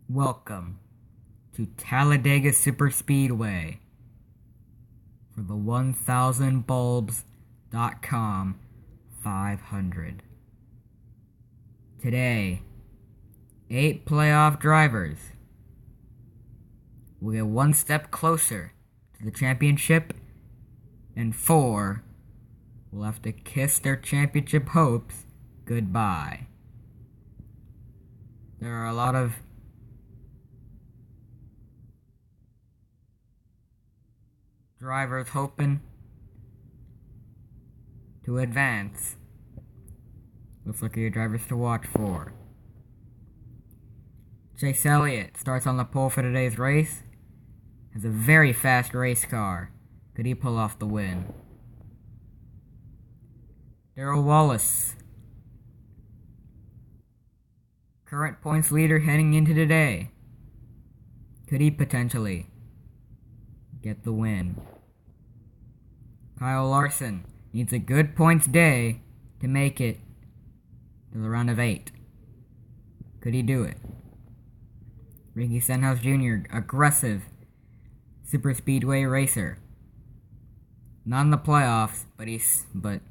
Welcome to Talladega Superspeedway for the 1000bulbs.com 500. Today, 8 playoff drivers will get one step closer to the championship, and 4 will have to kiss their championship hopes goodbye. There are a lot of drivers hoping to advance. Let's look at your drivers to watch for. Chase Elliott starts on the pole for today's race. Has a very fast race car. Could he pull off the win? Darrell Wallace, current points leader heading into today. Could he potentially get the win? Kyle Larson needs a good points day to make it to the round of 8. Could he do it? Ricky Stenhouse Jr., aggressive Superspeedway racer. Not in the playoffs, but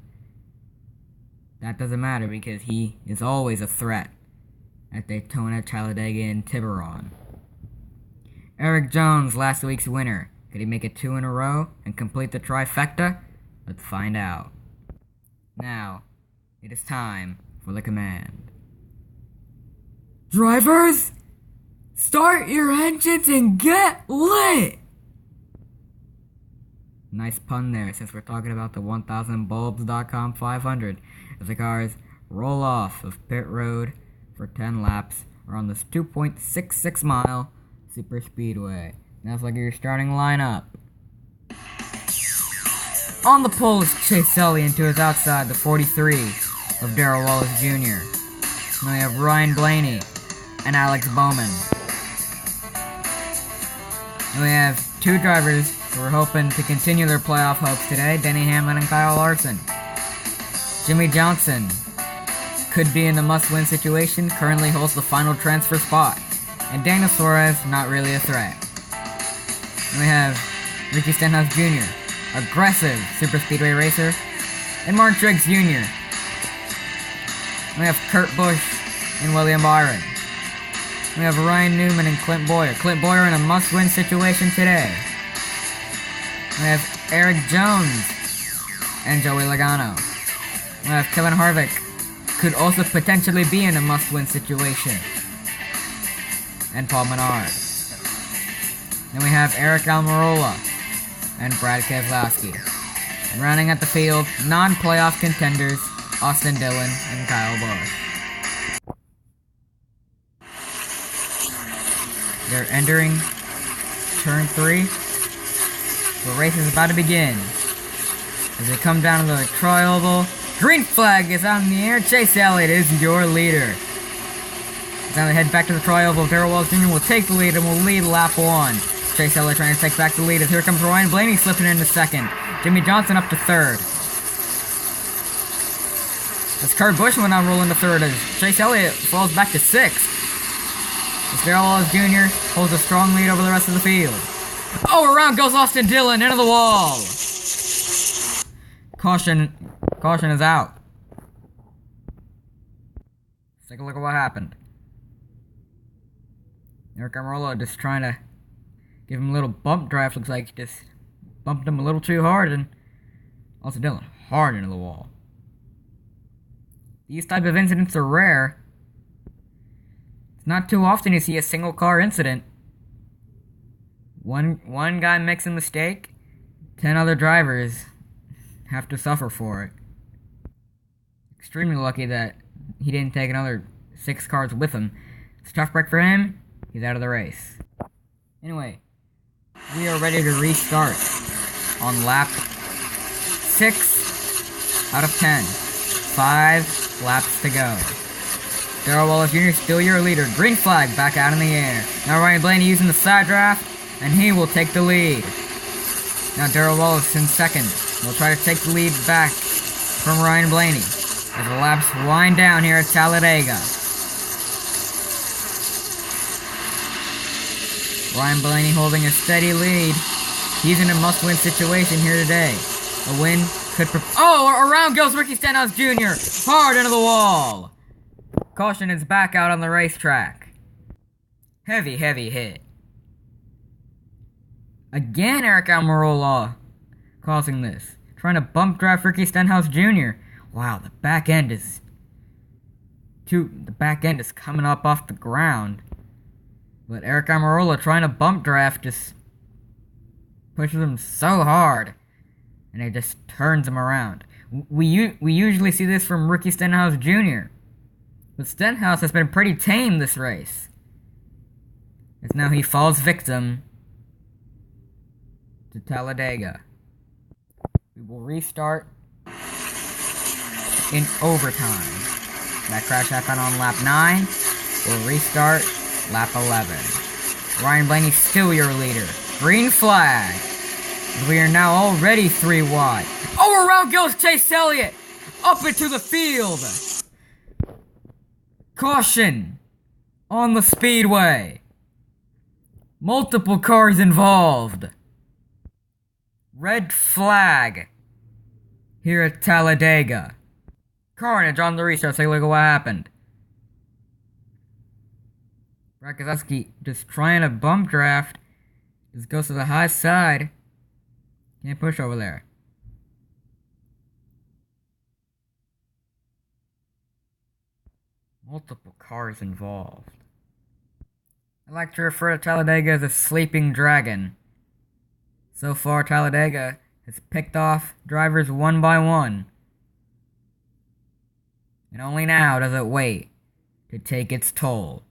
that doesn't matter because he is always a threat at Daytona, Talladega, and Tiburon. Eric Jones, last week's winner. Could he make it 2 in a row and complete the trifecta? Let's find out. Now, it is time for the command. Drivers, start your engines and get lit! Nice pun there, since we're talking about the 1000bulbs.com 500, as the cars roll off of pit road for 10 laps around this 2.66 mile Superspeedway. Now let's look at your starting lineup. On the pole is Chase Elliott, and to his outside, the 43 of Darrell Wallace Jr. Then we have Ryan Blaney and Alex Bowman. And we have 2 drivers who are hoping to continue their playoff hopes today, Denny Hamlin and Kyle Larson. Jimmy Johnson could be in a must-win situation, currently holds the final transfer spot. And Daniel Suarez, not really a threat. And we have Ricky Stenhouse Jr., aggressive Superspeedway racer, and Mark Triggs Jr. And we have Kurt Busch and William Byron. We have Ryan Newman and Clint Boyer. Clint Boyer in a must-win situation today. We have Eric Jones and Joey Logano. We have Kevin Harvick, could also potentially be in a must-win situation, and Paul Menard. Then we have Eric Almirola and Brad Keselowski. And rounding out the field, non-playoff contenders, Austin Dillon and Kyle Busch. They're entering turn 3. The race is about to begin. As they come down to the tri-oval, green flag is out in the air. Chase Elliott is your leader. Now they head back to the tri-oval. Darrell Wallace Jr. will take the lead and will lead lap 1. Chase Elliott trying to take back the lead as here comes Ryan Blaney slipping into 2nd. Jimmy Johnson up to 3rd. As Kurt Busch went on rolling to 3rd as Chase Elliott falls back to 6th. As Darrell Wallace Jr. holds a strong lead over the rest of the field. Oh, around goes Austin Dillon into the wall. Caution is out. Let's take a look at what happened. Eric Almirola just trying to give him a little bump drive. Looks like he just bumped him a little too hard, and Austin Dillon hard into the wall. These type of incidents are rare. It's not too often you see a single car incident. One guy makes a mistake, 10 other drivers have to suffer for it. Extremely lucky that he didn't take another 6 cars with him. It's a tough break for him. He's out of the race. Anyway, we are ready to restart on lap 6 out of 10. 5 laps to go. Darrell Wallace Jr. still your leader. Green flag back out in the air. Now Ryan Blaney using the side draft, and he will take the lead. Now Darrell Wallace in 2nd. Will try to take the lead back from Ryan Blaney as the laps wind down here at Talladega. Ryan Blaney holding a steady lead. He's in a must-win situation here today. A win could around goes Ricky Stenhouse Jr. Hard into the wall. Caution is back out on the racetrack. Heavy hit. Again, Eric Almirola causing this. Trying to bump draft Ricky Stenhouse Jr. Wow, the back end is coming up off the ground. But Eric Almirola trying to bump draft just pushes him so hard. And it just turns him around. We usually see this from Ricky Stenhouse Jr. But Stenhouse has been pretty tame this race. As now he falls victim to Talladega. We will restart in overtime. That crash happened on lap 9. We'll restart lap 11. Ryan Blaney still your leader. Green flag. We are now already 3 wide. Oh, around goes Chase Elliott! Up into the field! Caution! On the speedway! Multiple cars involved! Red flag! Here at Talladega. Carnage on the restart, take a look at what happened. Brad Keselowski just trying to bump draft. Just goes to the high side. Can't push over there. Multiple cars involved. I like to refer to Talladega as a sleeping dragon. So far, Talladega has picked off drivers one by one. And only now does it wait to take its toll.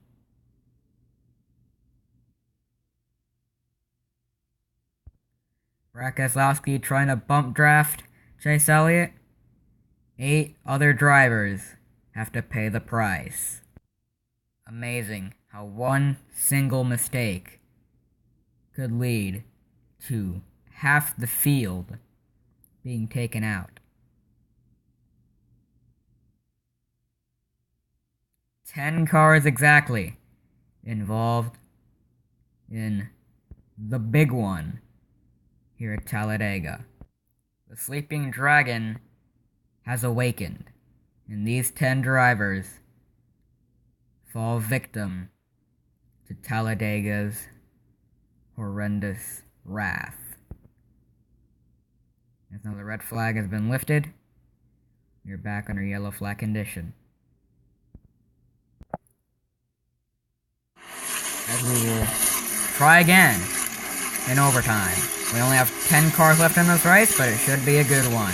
Brad Keselowski trying to bump draft Chase Elliott. 8 other drivers have to pay the price. Amazing how one single mistake could lead to half the field being taken out. 10 cars exactly involved in the big one here at Talladega. The sleeping dragon has awakened, and these 10 drivers fall victim to Talladega's horrendous wrath. As now the red flag has been lifted, you're back under yellow flag condition. As we will try again in overtime. We only have 10 cars left in this race, but it should be a good one.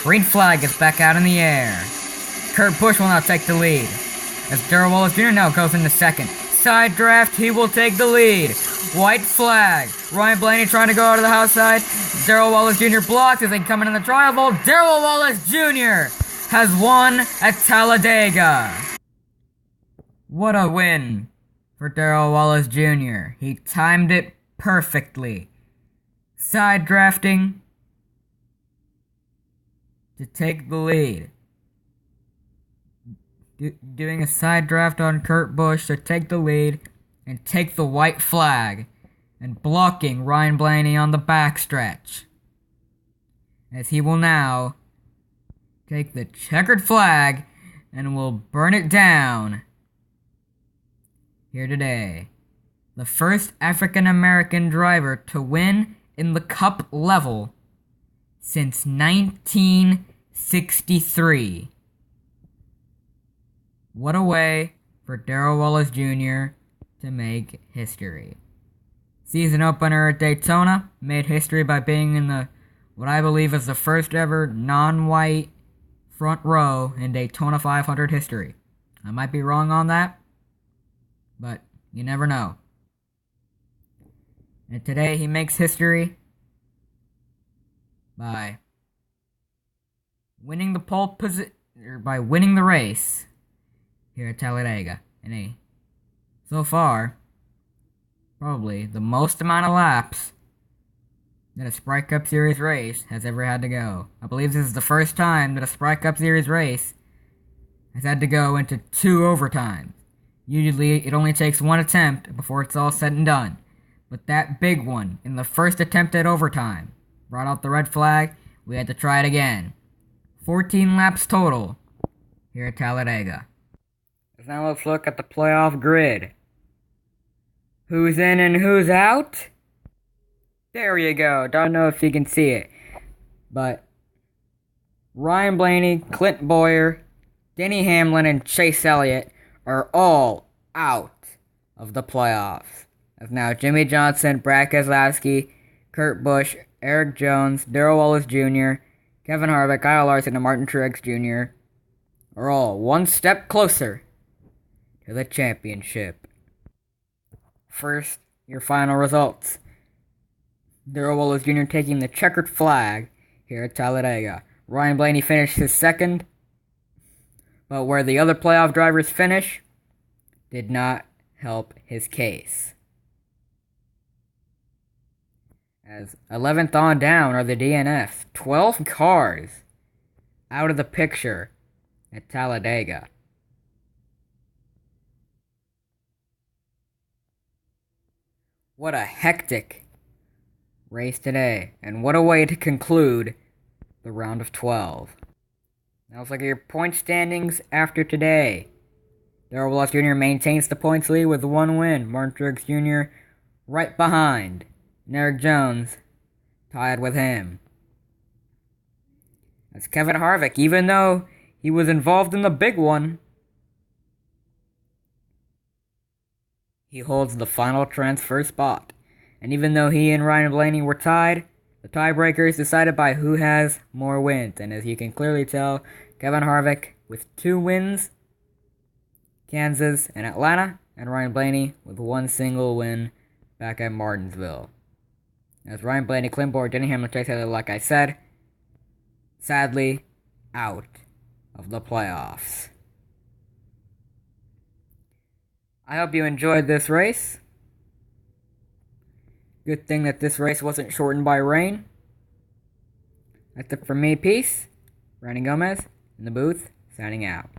Green flag is back out in the air. Kurt Busch will now take the lead. As Darrell Wallace Jr. now goes into second. Side draft, he will take the lead. White flag. Ryan Blaney trying to go out of the outside. Darrell Wallace Jr. blocks as they come in the trial vault. Darrell Wallace Jr. has won at Talladega. What a win for Darrell Wallace Jr. He timed it perfectly. Side drafting to take the lead. Doing a side draft on Kurt Busch to take the lead and take the white flag, and blocking Ryan Blaney on the backstretch, as he will now take the checkered flag and will burn it down here today. The first African American driver to win in the Cup level since 1963. What a way for Darrell Wallace Jr. to make history. Season opener at Daytona made history by being in the what I believe is the first ever non-white front row in Daytona 500 history. I might be wrong on that, but you never know. And today he makes history by winning the winning the race here at Talladega so far, probably the most amount of laps that a Sprite Cup Series race has ever had to go. I believe this is the first time that a Sprite Cup Series race has had to go into 2 overtimes. Usually, it only takes 1 attempt before it's all said and done. but that big one in the first attempt at overtime brought out the red flag. We had to try it again. 14 laps total here at Talladega. Now let's look at the playoff grid. Who's in and who's out? There you go. Don't know if you can see it, but Ryan Blaney, Clint Boyer, Denny Hamlin, and Chase Elliott are all out of the playoffs. As now Jimmy Johnson, Brad Keselowski, Kurt Busch, Eric Jones, Darrell Wallace Jr., Kevin Harvick, Kyle Larson, and Martin Truex Jr. are all one step closer to the championship. First, your final results. Darrell Wallace Jr. taking the checkered flag here at Talladega. Ryan Blaney finished his second, but where the other playoff drivers finish did not help his case. As 11th on down are the DNFs. 12 cars out of the picture at Talladega. What a hectic race today, and what a way to conclude the round of 12. Now let's look at your point standings after today. Darrell Wallace Jr. maintains the points lead with 1 win. Martin Truex Jr. right behind. And Eric Jones tied with him. That's Kevin Harvick, even though he was involved in the big one, he holds the final transfer spot. And even though he and Ryan Blaney were tied, the tiebreaker is decided by who has more wins. And as you can clearly tell, Kevin Harvick with 2 wins, Kansas and Atlanta, and Ryan Blaney with 1 single win back at Martinsville. As Ryan Blaney, Clint Boyer, Denny Hamlin, Chase Elliott, like I said, sadly out of the playoffs. I hope you enjoyed this race. Good thing that this race wasn't shortened by rain. That's it from me. Peace. Randy Gomez in the booth, signing out.